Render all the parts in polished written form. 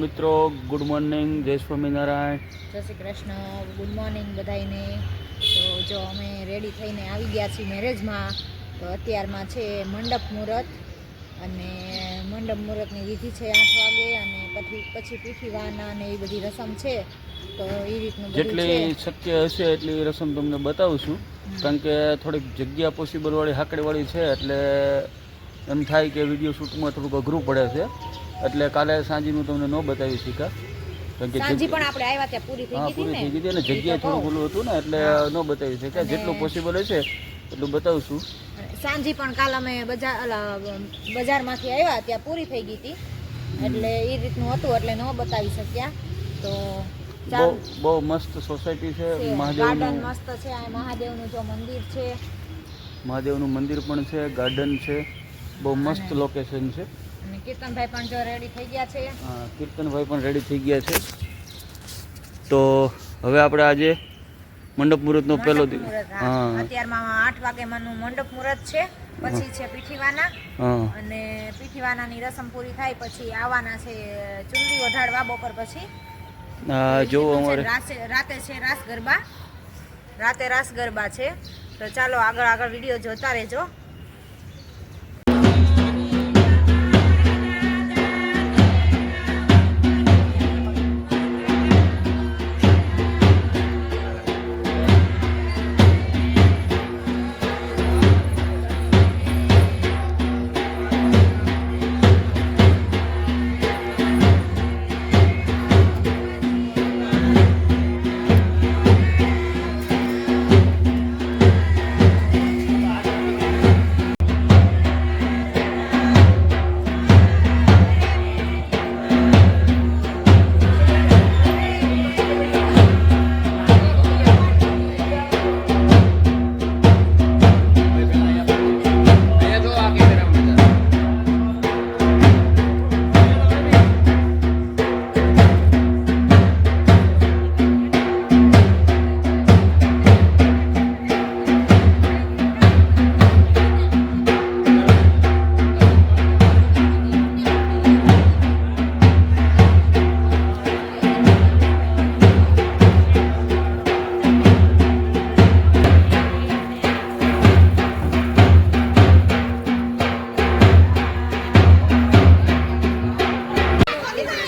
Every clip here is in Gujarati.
મિત્રો, ગુડ મોર્નિંગ, જય સ્વામિનારાયણ, જય શ્રી કૃષ્ણ. ગુડ મોર્નિંગ બધાને. તો જો અમે રેડી થઈને આવી ગયા છીએ મેરેજમાં. તો અત્યારમાં છે મંડપ મુહૂર્ત અને મંડપ મુહૂર્તની વિધિ છે 8 વાગે અને પછી પીઠીવાના અને એ બધી રસમ છે. તો એ રીતનું જેટલી શક્ય હશે એટલી રસમ તમને બતાવું છું, કારણ કે થોડીક જગ્યા પોસિબલવાળી હાકડીવાળી છે, એટલે એમ થાય કે વિડીયો શૂટમાં થોડુંક અઘરું પડે છે, એટલે કાલે સાંજનું તમને ન બતાવી શક્યા, કારણ કે સાંજી પણ આપણે આવ્યા ત્યાં પૂરી થઈ ગઈ હતી ને જગ્યાએ થોડું ઓલું હતું ને, એટલે ન બતાવી શક્યા. જેટલું પોસિબલ હશે એટલું બતાવું છું. સાંજી પણ કાલ અમે બજારમાંથી આવ્યા ત્યાં પૂરી થઈ ગઈ હતી, એટલે એ રીતનું હતું એટલે ન બતાવી શક્યા. તો બહુ મસ્ત સોસાયટી છે, ગાર્ડન મસ્ત છે, આ મહાદેવનું જો મંદિર છે, મહાદેવનું મંદિર પણ છે, ગાર્ડન છે, બહુ મસ્ત લોકેશન છે. અને કીર્તનભાઈ પણ જો રેડી થઈ ગયા છે. હા, કીર્તનભાઈ પણ રેડી થઈ ગયા છે. તો હવે આપણે આજે મંડપ મુહૂર્તનો પહેલો દિવસ. હા, અત્યારમાં 8 વાગ્યામાંનું મંડપ મુહૂર્ત છે, પછી છે પીઠીવાના અને પીઠીવાનાની રસમ પૂરી થાય પછી આવવાના છે ચુંદડી ઓઢાડવા બપોર પછી. જો અમારે રાતે છે રાસ ગરબા છે. તો ચાલો આગળ વિડીયો જોતા રહેજો.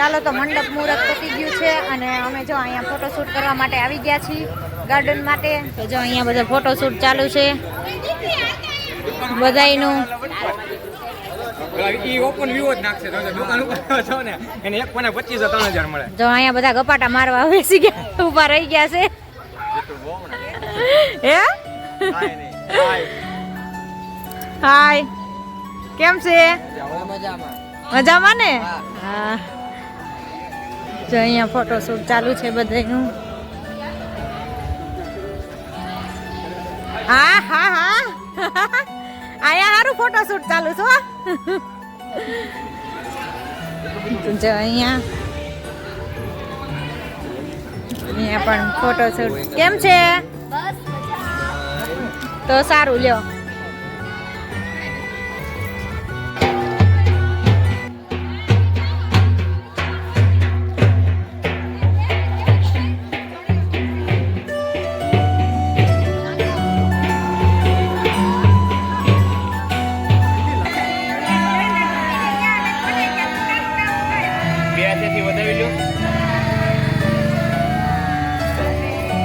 ચાલો તો મંડપ મુહૂર્ત પતી ગયું છે અને અમે જો અહીંયા ફોટોશૂટ કરવા માટે આવી ગયા છીએ ગાર્ડન માટે. તો જો અહીંયા બધા ફોટોશૂટ ચાલુ છે બધાયનું. જો અહીંયા બધા ગપાટા મારવા બેસી ગયા, ઊભા રહી ગયા છે. હે હાય, કેમ છે? મજામાં ને? હા, જો અહીંયા ફોટોશૂટ ચાલુ છે બધાયનું. હા હા હા અહીંયા સારું ફોટોશૂટ ચાલુ છે. જો અહીંયા પણ ફોટોશૂટ. કેમ છે? તો સારું લ્યો.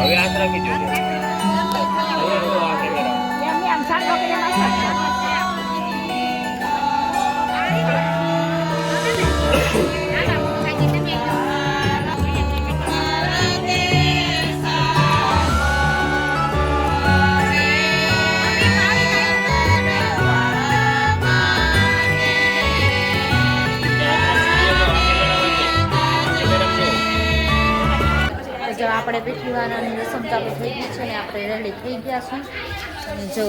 હવે આમ રાખી જોજો. આપણે પીઠીવાનાની રસમ ચાલુ થઈ ગઈ છે ને આપણે રેડી થઈ ગયા છે. અને જો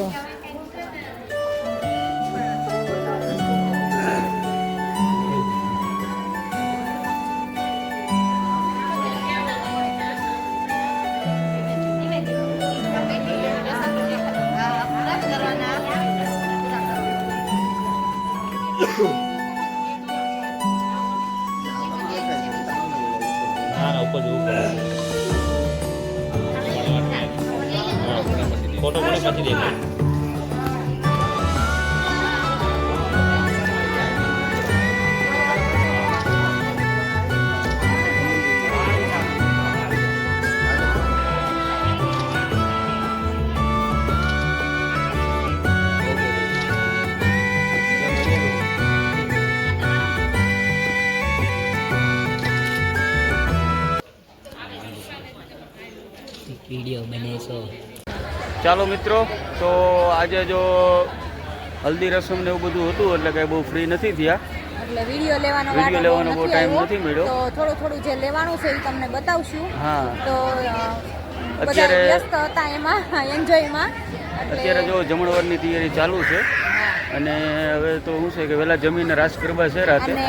ના ના ઉપર જવું પડે ફોટો પડે પછી દેખાય વિડીયો બને છો. ચાલો મિત્રો, તો આજે જો હલ્દી રસમ ને એવું બધું હતું એટલે કંઈ બહુ ફ્રી નથી થયા. એટલે વિડીયો લેવાનો વિડીયો લેવાનો બહુ ટાઈમ આવ્યો. નથી મળ્યો. તો થોડું થોડું જે લેવાનું છે એ તમને બતાવશું. હા, તો બધા અત્યારે- વ્યસ્ત હતા એમાં એન્જોયમાં. અત્યારે જો જમણવારની તૈયારી ચાલુ છે અને હવે તો શું છે કે વહેલા જમીને રાસ ગરબા છે રાતે. અને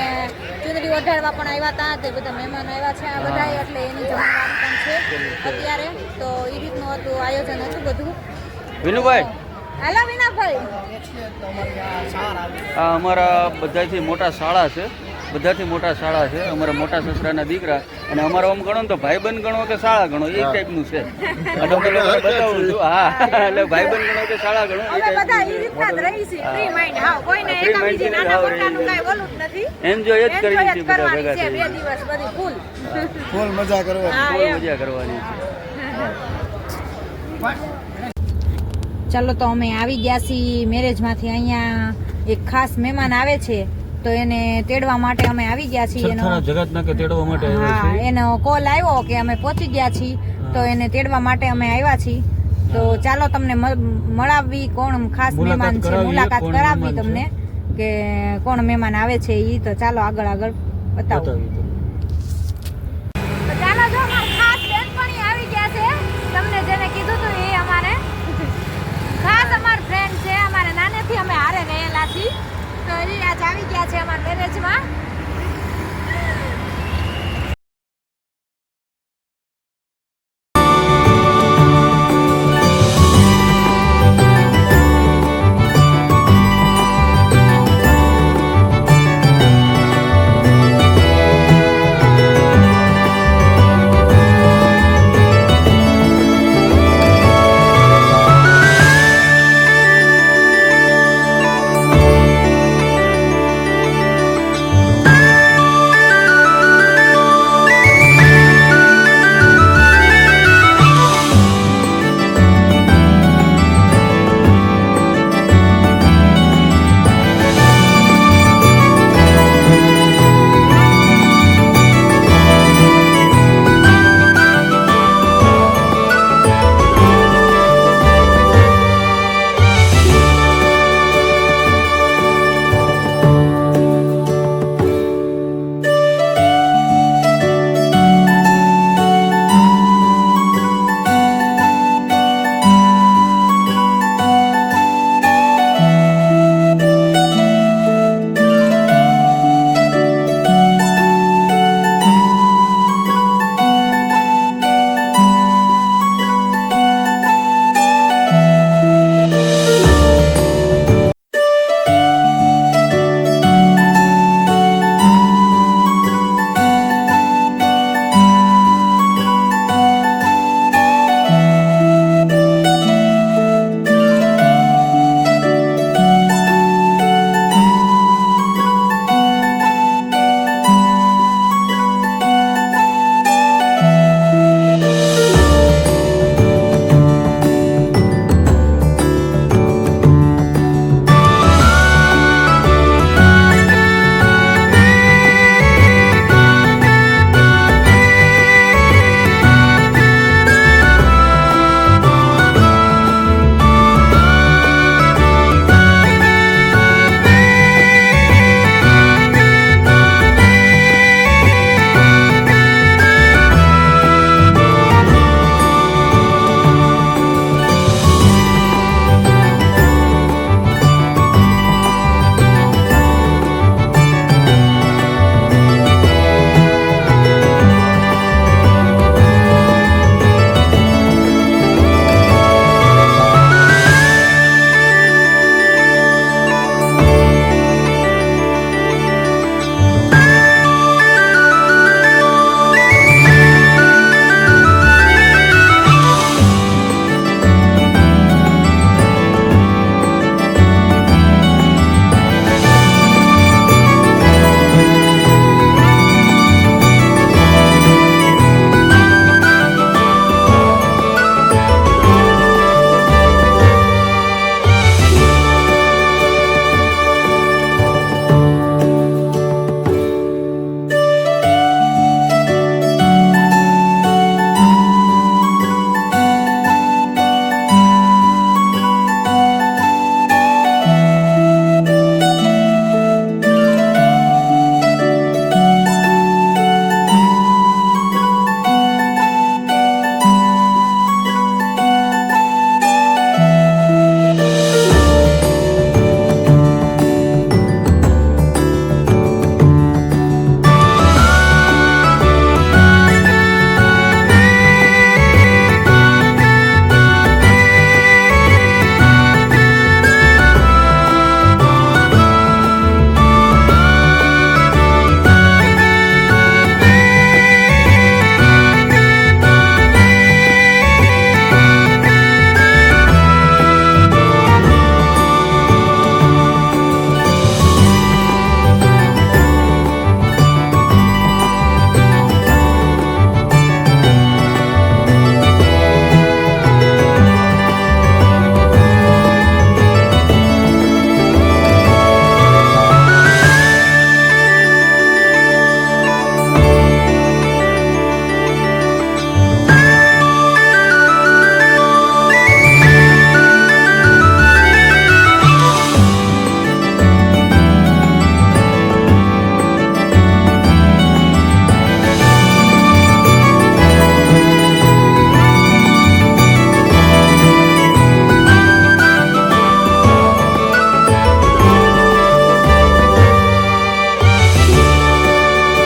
ચુંદડી ઓઢાડવા પણ આવ્યા હતા, તે બધા મહેમાન આવ્યા છે આ બધા, એટલે એની જમણવાર પણ છે અત્યારે. તો એ રીતનું હતું આયોજન હતું બધું. વિનુભાઈ, હાલો વિનાભાઈ. આ અમારા બધાથી મોટા શાળા છે, બધાથી મોટા શાળા છે અમારા મોટા સસરાના દીકરા. અને અમારો આમ ગણો ને તો ભાઈબંધ ગણો કે શાળા ગણો એ ટાઈપનું છે. અને હું તમને બતાવું છું. હા, એટલે ભાઈબંધ ગણો કે શાળા ગણો એ અમે બધા ટાઈપનું એ રીતના જ રહી છીએ, ફ્રી માઇન્ડ. હા, કોઈને Free mind એકાબીજી થી નાના હાવ મોટાનું રહી કાંઈ ઓલું જ નથી. એન્જોય જ કરી Enjoy જ છે બધા કરવાની ભેગા છે, થઈ. 2 દિવસ બધી ફૂલ. ફૂલ મજા કરવા. હા, બહુ એમ. મજા કરવાની છે. ચાલો, તો અમે આવી ગયા છીએ મેરેજમાંથી. અહીંયા એક ખાસ મહેમાન આવે છે, તો એને તેડવા માટે અમે આવી ગયા છીએ. સરથાણા જગતનાકે તેડવા માટે આવ્યા હા, છે. એનો કોલ આવ્યો કે અમે પહોંચી ગયા છીએ, તો એને તેડવા માટે અમે આવ્યા છીએ. તો ચાલો તમને મળાવવી કોણ ખાસ મુલાકાત મહેમાન છે, કરાવીએ, મુલાકાત કોણ કરાવવી મહેમાન તમને કે કોણ મહેમાન આવે છે ઈ. તો ચાલો આગળ આગળ બતાવો. બતાવી દો. તો ચાલો, જો અમારા ખાસ બેનપણી આવી ગયા છે. તમને જેને કીધું હતું એ અમારે ખાસ અમાર ફ્રેન્ડ છે. અમારે નાનેથી અમે હારે રહેલા છીએ, તો એ આજ આવી ગયા છે અમારા મેરેજમાં.